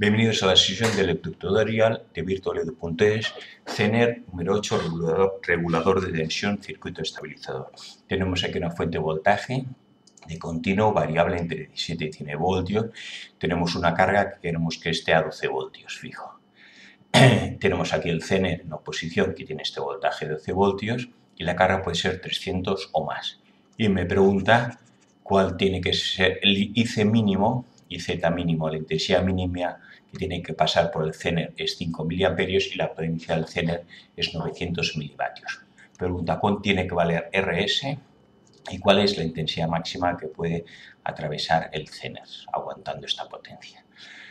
Bienvenidos a la sesión del tutorial de virtualedu.es, Zener número 8, regulador de tensión, circuito estabilizador. Tenemos aquí una fuente de voltaje de continuo variable entre 17 y 19 voltios. Tenemos una carga que queremos que esté a 12 voltios fijo. Tenemos aquí el Zener en oposición que tiene este voltaje de 12 voltios y la carga puede ser 300 o más. Y me pregunta cuál tiene que ser el IC mínimo y Z mínimo. La intensidad mínima que tiene que pasar por el Zener es 5 miliamperios y la potencia del Zener es 900 milivatios. Pregunta cuánto tiene que valer RS y cuál es la intensidad máxima que puede atravesar el Zener aguantando esta potencia.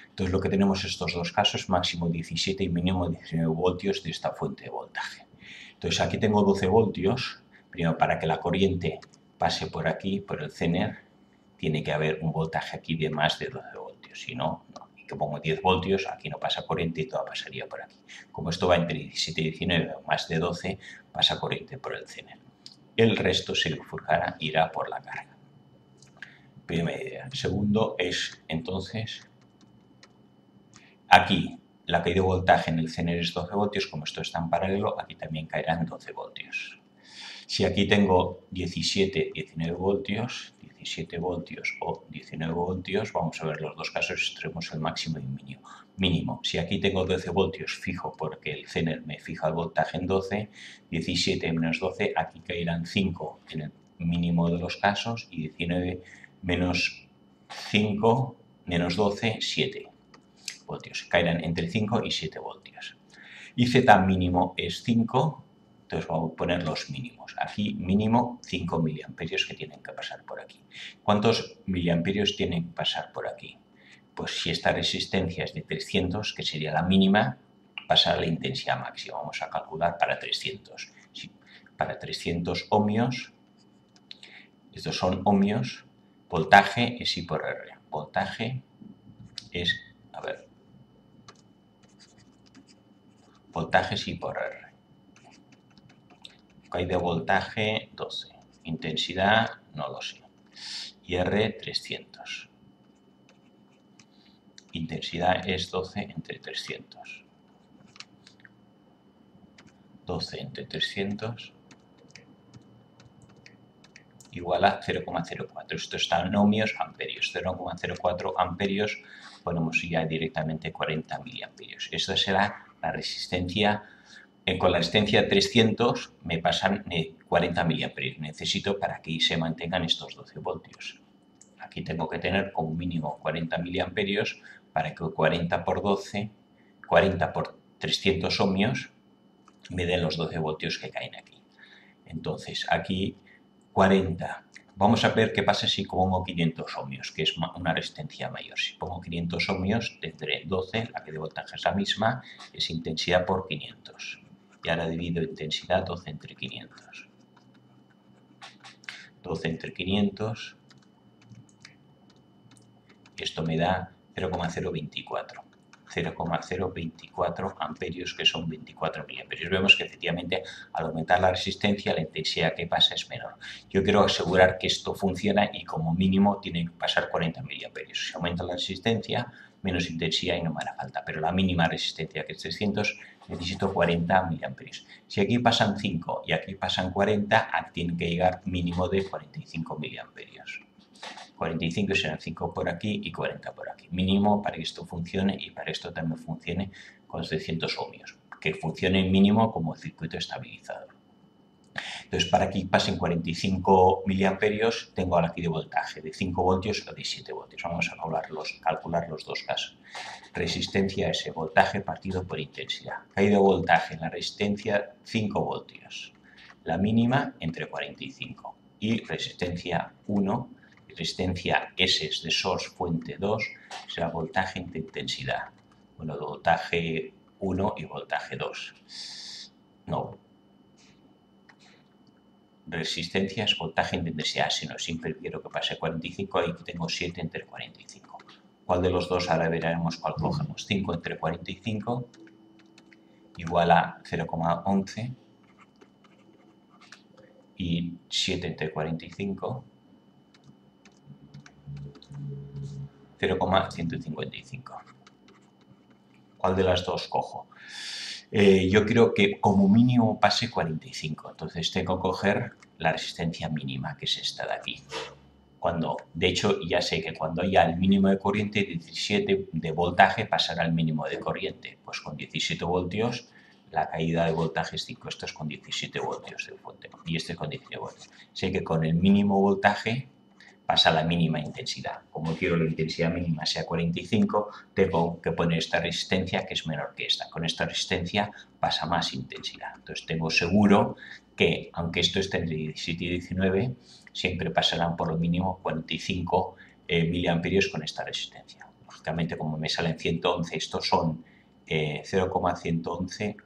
Entonces lo que tenemos estos dos casos, máximo 17 y mínimo 19 voltios de esta fuente de voltaje. Entonces aquí tengo 12 voltios, primero para que la corriente pase por aquí, por el Zener, tiene que haber un voltaje aquí de más de 12 voltios, si no, no. Y que pongo 10 voltios, aquí no pasa corriente y todo pasaría por aquí. Como esto va entre 17 y 19, más de 12, pasa corriente por el Zener. El resto se bifurcará, irá por la carga. Primera idea. Segundo es, entonces, aquí la caída de voltaje en el Zener es 12 voltios, como esto está en paralelo, aquí también caerán 12 voltios. Si aquí tengo 17, 19 voltios, 17 voltios o 19 voltios, vamos a ver los dos casos extremos, el máximo y el mínimo. Si aquí tengo 12 voltios fijo porque el Zener me fija el voltaje en 12, 17 menos 12, aquí caerán 5 en el mínimo de los casos y 19 menos 5 menos 12, 7 voltios. Caerán entre 5 y 7 voltios. Y Z mínimo es 5, entonces vamos a poner los mínimos. Aquí mínimo 5 miliamperios que tienen que pasar por aquí. ¿Cuántos miliamperios tienen que pasar por aquí? Pues si esta resistencia es de 300, que sería la mínima, pasar a la intensidad máxima. Vamos a calcular para 300. Sí, para 300 ohmios, estos son ohmios, voltaje es I por R. Voltaje es, a ver, voltaje es I por R. Caída de voltaje 12. Intensidad no lo sé. Y R 300. Intensidad es 12 entre 300. 12 entre 300 igual a 0,04. Esto está en ohmios, amperios. 0,04 amperios ponemos ya directamente 40 miliamperios. Esta será la resistencia. Con la resistencia 300 me pasan 40 miliamperios. Necesito para que se mantengan estos 12 voltios. Aquí tengo que tener como mínimo 40 miliamperios para que 40 por 12, 40 por 300 ohmios me den los 12 voltios que caen aquí. Entonces, aquí 40. Vamos a ver qué pasa si pongo 500 ohmios, que es una resistencia mayor. Si pongo 500 ohmios, tendré 12, la que de voltaje es la misma, es intensidad por 500. Y ahora divido intensidad 12 entre 500. 12 entre 500. Y esto me da 0,024. 0,024 amperios, que son 24 miliamperios. Vemos que efectivamente al aumentar la resistencia la intensidad que pasa es menor. Yo quiero asegurar que esto funciona y como mínimo tiene que pasar 40 miliamperios. Si aumenta la resistencia, menos intensidad y no me hará falta, pero la mínima resistencia, que es 300, necesito 40 miliamperios. Si aquí pasan 5 y aquí pasan 40, aquí tiene que llegar mínimo de 45 miliamperios. 45 serán 5 por aquí y 40 por aquí. Mínimo para que esto funcione y para esto también funcione con 300 ohmios. Que funcione mínimo como circuito estabilizador. Entonces, para que pasen 45 miliamperios, tengo ahora aquí de voltaje de 5 voltios o de 7 voltios. Vamos a calcular los dos casos. Resistencia S, voltaje partido por intensidad. Caída de voltaje en la resistencia 5 voltios. La mínima entre 45. Y resistencia 1, resistencia S es de source fuente 2, será voltaje entre intensidad. Bueno, voltaje 1 y voltaje 2. No. Resistencia es voltaje entre intensidad, si no, siempre quiero que pase 45, ahí tengo 7 entre 45. ¿Cuál de los dos? Ahora veremos cuál cogemos. 5 entre 45 igual a 0,11 y 7 entre 45 0,155. ¿Cuál de las dos cojo? Yo creo que como mínimo pase 45, entonces tengo que coger la resistencia mínima, que es esta de aquí. De hecho, ya sé que cuando haya el mínimo de corriente, 17 de voltaje pasará al mínimo de corriente. Pues con 17 voltios, la caída de voltaje es 5. Esto es con 17 voltios de fuente y este con 19 voltios. Sé que con el mínimo voltaje pasa la mínima intensidad. Como quiero la intensidad mínima sea 45, tengo que poner esta resistencia que es menor que esta. Con esta resistencia pasa más intensidad. Entonces tengo seguro que, aunque esto esté entre 17 y 19, siempre pasarán por lo mínimo 45 miliamperios con esta resistencia. Lógicamente, como me salen 111, estos son 0,111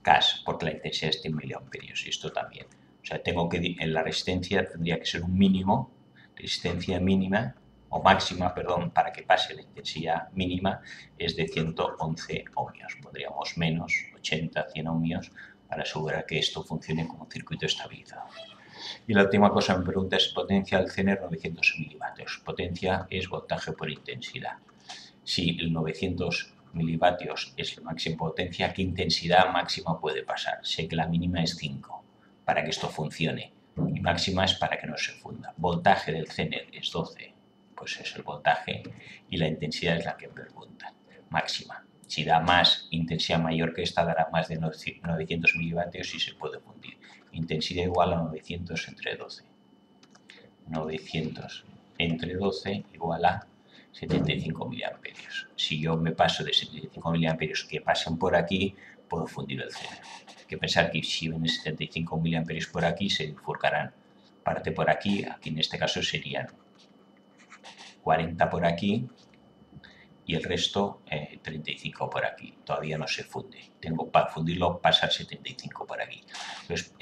CAS, porque la intensidad es 100 miliamperios, y esto también. O sea, en la resistencia tendría que ser un mínimo, resistencia mínima, o máxima, perdón, para que pase la intensidad mínima, es de 111 ohmios. Pondríamos menos 80, 100 ohmios, para asegurar que esto funcione como circuito estabilizado. Y la última cosa que me pregunta es potencia del Zener 900 milivatios. Potencia es voltaje por intensidad. Si el 900 milivatios es la máxima potencia, ¿qué intensidad máxima puede pasar? Sé que la mínima es 5 para que esto funcione y máxima es para que no se funda. Voltaje del Zener es 12, pues es el voltaje y la intensidad es la que preguntan, máxima. Si da más, intensidad mayor que esta, dará más de 900 milivatios y se puede fundir. Intensidad igual a 900 entre 12. 900 entre 12 igual a 75 miliamperios. Si yo me paso de 75 miliamperios que pasen por aquí, puedo fundir el Zener. Hay que pensar que si vienen 75 miliamperios por aquí, se bifurcarán parte por aquí en este caso serían 40 por aquí, y el resto 35 por aquí. Todavía no se funde. Tengo para fundirlo pasar 75 por aquí. Entonces,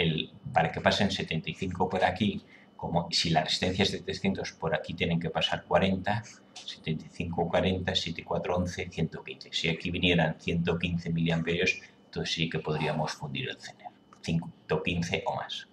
para que pasen 75 por aquí, como si la resistencia es de 300, por aquí tienen que pasar 40, 75, 40, 7, 4, 11, 115. Si aquí vinieran 115 miliamperios, entonces sí que podríamos fundir el Zener. 115 o más.